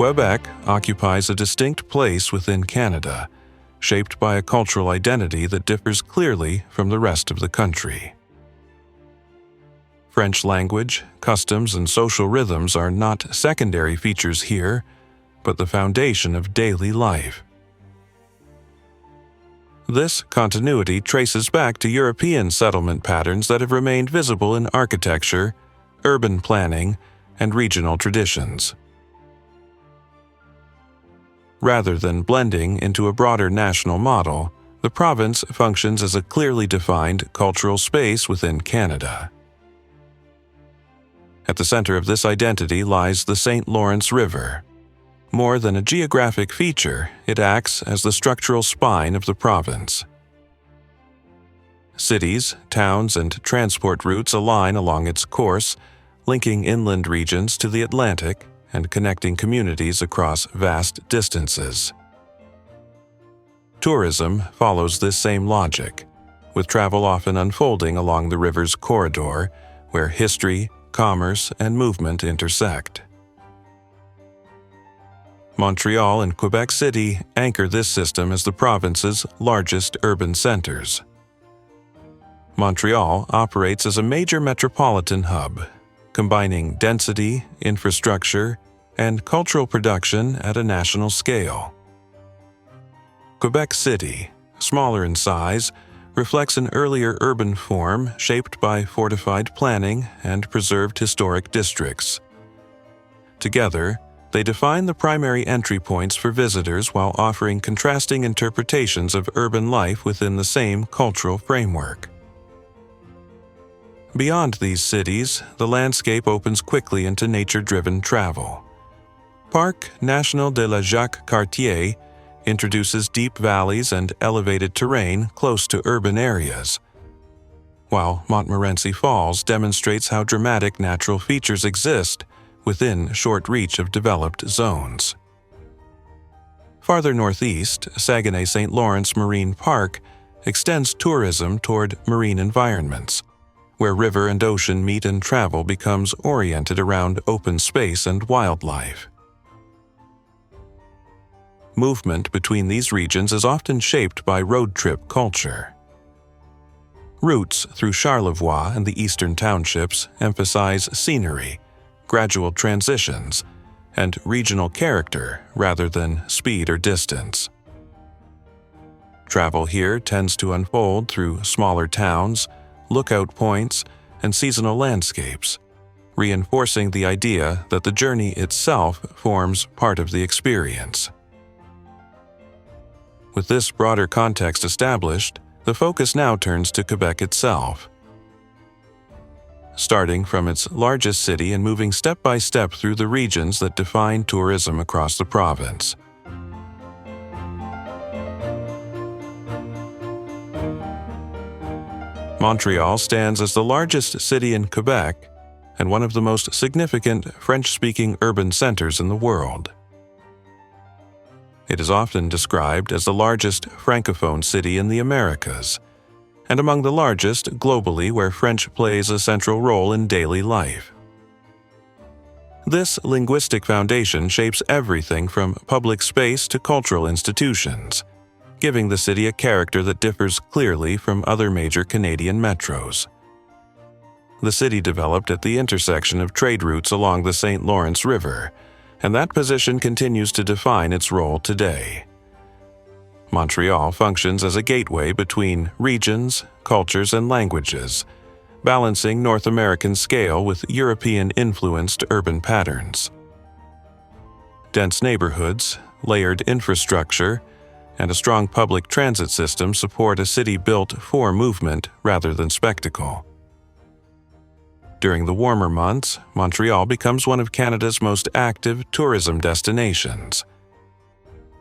Quebec occupies a distinct place within Canada, shaped by a cultural identity that differs clearly from the rest of the country. French language, customs, and social rhythms are not secondary features here, but the foundation of daily life. This continuity traces back to European settlement patterns that have remained visible in architecture, urban planning, and regional traditions. Rather than blending into a broader national model, the province functions as a clearly defined cultural space within Canada. At the center of this identity lies the St. Lawrence River. More than a geographic feature, it acts as the structural spine of the province. Cities, towns, and transport routes align along its course, linking inland regions to the Atlantic and connecting communities across vast distances. Tourism follows this same logic, with travel often unfolding along the river's corridor, where history, commerce, and movement intersect. Montreal and Quebec City anchor this system as the province's largest urban centers. Montreal operates as a major metropolitan hub, combining density, infrastructure, and cultural production at a national scale. Quebec City, smaller in size, reflects an earlier urban form shaped by fortified planning and preserved historic districts. Together, they define the primary entry points for visitors while offering contrasting interpretations of urban life within the same cultural framework. Beyond these cities, the landscape opens quickly into nature-driven travel. Parc National de la Jacques-Cartier introduces deep valleys and elevated terrain close to urban areas, while Montmorency Falls demonstrates how dramatic natural features exist within short reach of developed zones. Farther northeast, Saguenay St. Lawrence Marine Park extends tourism toward marine environments, where river and ocean meet and travel becomes oriented around open space and wildlife. Movement between these regions is often shaped by road trip culture. Routes through Charlevoix and the Eastern Townships emphasize scenery, gradual transitions, and regional character rather than speed or distance. Travel here tends to unfold through smaller towns, lookout points, and seasonal landscapes, reinforcing the idea that the journey itself forms part of the experience. With this broader context established, the focus now turns to Quebec itself. Starting from its largest city and moving step by step through the regions that define tourism across the province. Montreal stands as the largest city in Quebec and one of the most significant French-speaking urban centers in the world. It is often described as the largest Francophone city in the Americas, and among the largest globally where French plays a central role in daily life. This linguistic foundation shapes everything from public space to cultural institutions, giving the city a character that differs clearly from other major Canadian metros. The city developed at the intersection of trade routes along the St. Lawrence River, and that position continues to define its role today. Montreal functions as a gateway between regions, cultures, and languages, balancing North American scale with European-influenced urban patterns. Dense neighborhoods, layered infrastructure, and a strong public transit system support a city built for movement rather than spectacle. During the warmer months, Montreal becomes one of Canada's most active tourism destinations.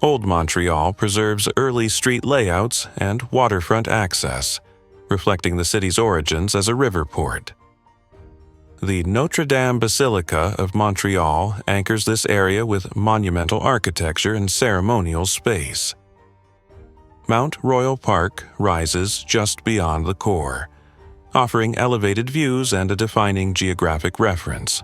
Old Montreal preserves early street layouts and waterfront access, reflecting the city's origins as a river port. The Notre Dame Basilica of Montreal anchors this area with monumental architecture and ceremonial space. Mount Royal Park rises just beyond the core, offering elevated views and a defining geographic reference,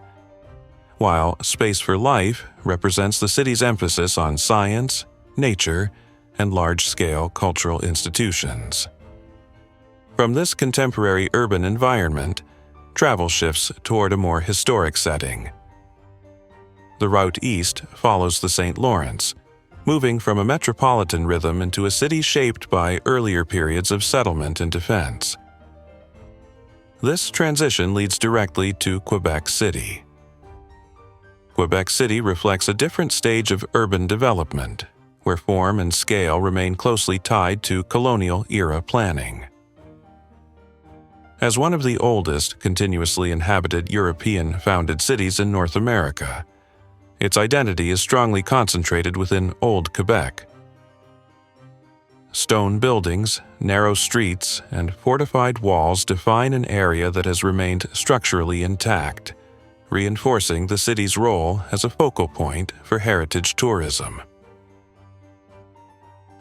while Space for Life represents the city's emphasis on science, nature, and large-scale cultural institutions. From this contemporary urban environment, travel shifts toward a more historic setting. The route east follows the St. Lawrence, moving from a metropolitan rhythm into a city shaped by earlier periods of settlement and defense. This transition leads directly to Quebec City. Quebec City reflects a different stage of urban development, where form and scale remain closely tied to colonial-era planning. As one of the oldest continuously inhabited European-founded cities in North America, its identity is strongly concentrated within Old Quebec. Stone buildings, narrow streets, and fortified walls define an area that has remained structurally intact, reinforcing the city's role as a focal point for heritage tourism.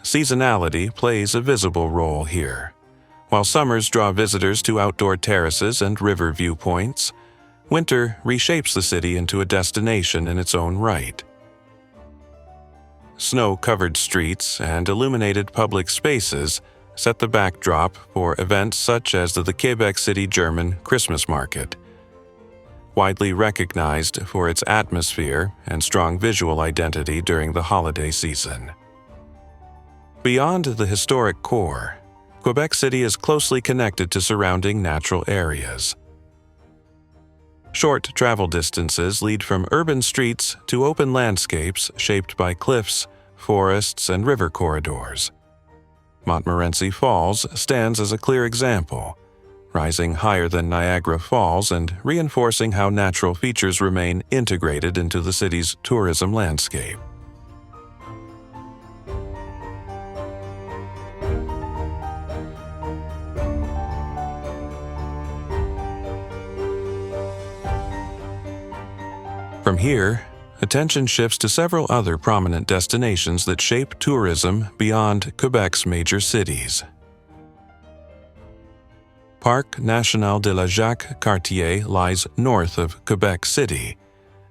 Seasonality plays a visible role here. While summers draw visitors to outdoor terraces and river viewpoints, winter reshapes the city into a destination in its own right. Snow-covered streets and illuminated public spaces set the backdrop for events such as the Quebec City German Christmas Market, widely recognized for its atmosphere and strong visual identity during the holiday season. Beyond the historic core, Quebec City is closely connected to surrounding natural areas. Short travel distances lead from urban streets to open landscapes shaped by cliffs, forests, and river corridors. Montmorency Falls stands as a clear example, rising higher than Niagara Falls and reinforcing how natural features remain integrated into the city's tourism landscape. From here, attention shifts to several other prominent destinations that shape tourism beyond Quebec's major cities. Parc National de la Jacques-Cartier lies north of Quebec City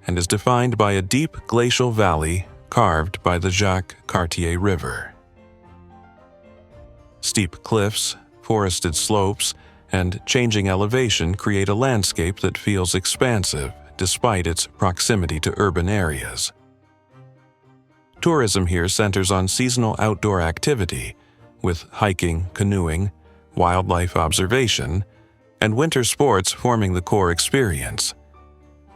and is defined by a deep glacial valley carved by the Jacques-Cartier River. Steep cliffs, forested slopes, and changing elevation create a landscape that feels expansive despite its proximity to urban areas. Tourism here centers on seasonal outdoor activity, with hiking, canoeing, wildlife observation, and winter sports forming the core experience.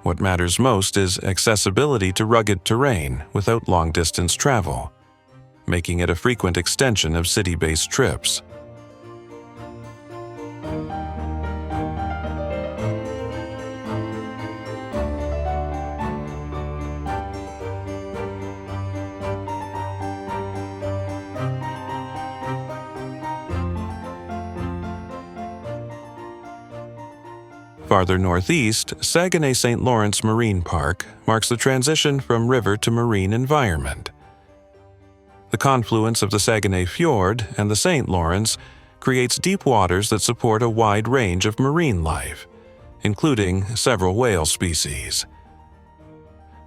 What matters most is accessibility to rugged terrain without long-distance travel, making it a frequent extension of city-based trips. Farther northeast, Saguenay St. Lawrence Marine Park marks the transition from river to marine environment. The confluence of the Saguenay Fjord and the St. Lawrence creates deep waters that support a wide range of marine life, including several whale species.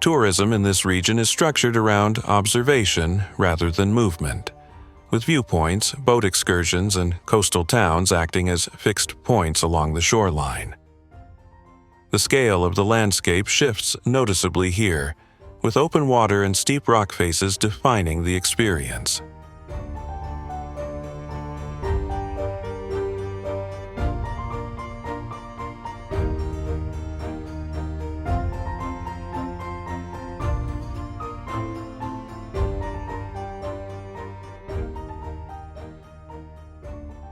Tourism in this region is structured around observation rather than movement, with viewpoints, boat excursions, and coastal towns acting as fixed points along the shoreline. The scale of the landscape shifts noticeably here, with open water and steep rock faces defining the experience.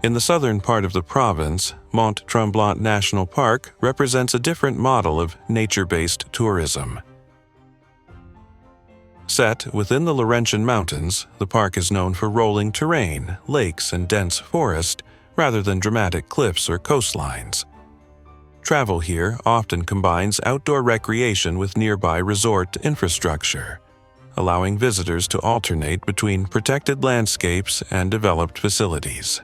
In the southern part of the province, Mont-Tremblant National Park represents a different model of nature-based tourism. Set within the Laurentian Mountains, the park is known for rolling terrain, lakes, and dense forest, rather than dramatic cliffs or coastlines. Travel here often combines outdoor recreation with nearby resort infrastructure, allowing visitors to alternate between protected landscapes and developed facilities.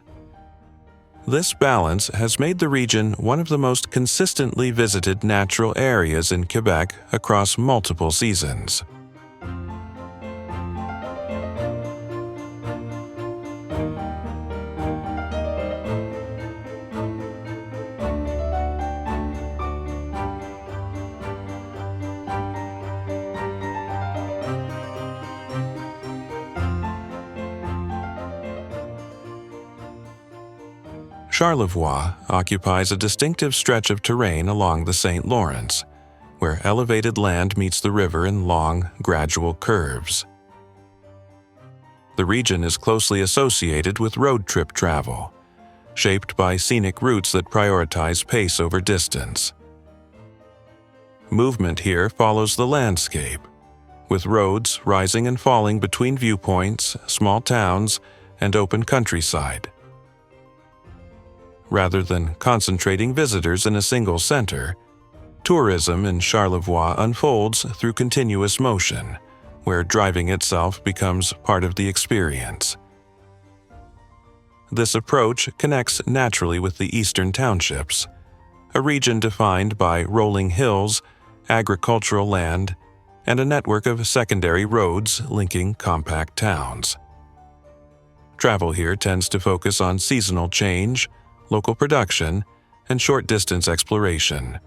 This balance has made the region one of the most consistently visited natural areas in Quebec across multiple seasons. Charlevoix occupies a distinctive stretch of terrain along the St. Lawrence, where elevated land meets the river in long, gradual curves. The region is closely associated with road trip travel, shaped by scenic routes that prioritize pace over distance. Movement here follows the landscape, with roads rising and falling between viewpoints, small towns, and open countryside. Rather than concentrating visitors in a single center, tourism in Charlevoix unfolds through continuous motion, where driving itself becomes part of the experience. This approach connects naturally with the Eastern Townships, a region defined by rolling hills, agricultural land, and a network of secondary roads linking compact towns. Travel here tends to focus on seasonal change, local production, and short-distance exploration.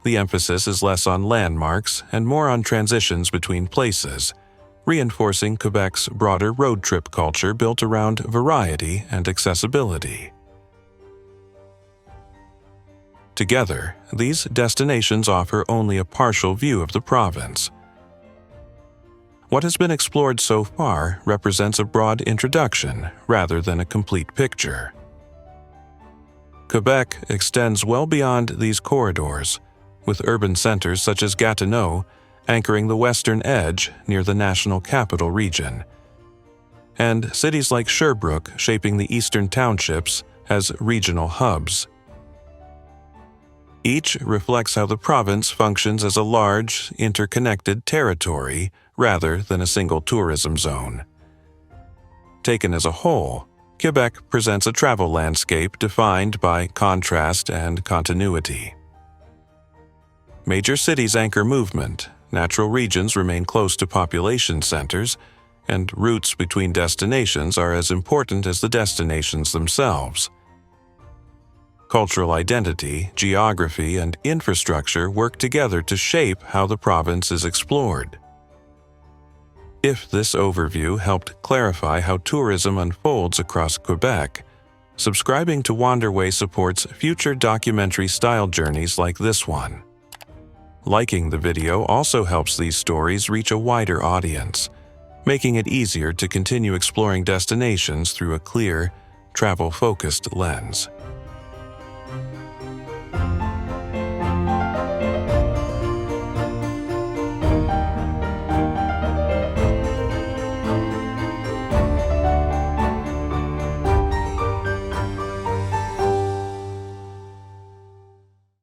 The emphasis is less on landmarks and more on transitions between places, reinforcing Quebec's broader road trip culture built around variety and accessibility. Together, these destinations offer only a partial view of the province. What has been explored so far represents a broad introduction rather than a complete picture. Quebec extends well beyond these corridors, with urban centers such as Gatineau anchoring the western edge near the national capital region, and cities like Sherbrooke shaping the Eastern Townships as regional hubs. Each reflects how the province functions as a large, interconnected territory rather than a single tourism zone. Taken as a whole, Quebec presents a travel landscape defined by contrast and continuity. Major cities anchor movement, natural regions remain close to population centers, and routes between destinations are as important as the destinations themselves. Cultural identity, geography, and infrastructure work together to shape how the province is explored. If this overview helped clarify how tourism unfolds across Quebec, subscribing to Wanderway supports future documentary-style journeys like this one. Liking the video also helps these stories reach a wider audience, making it easier to continue exploring destinations through a clear, travel-focused lens.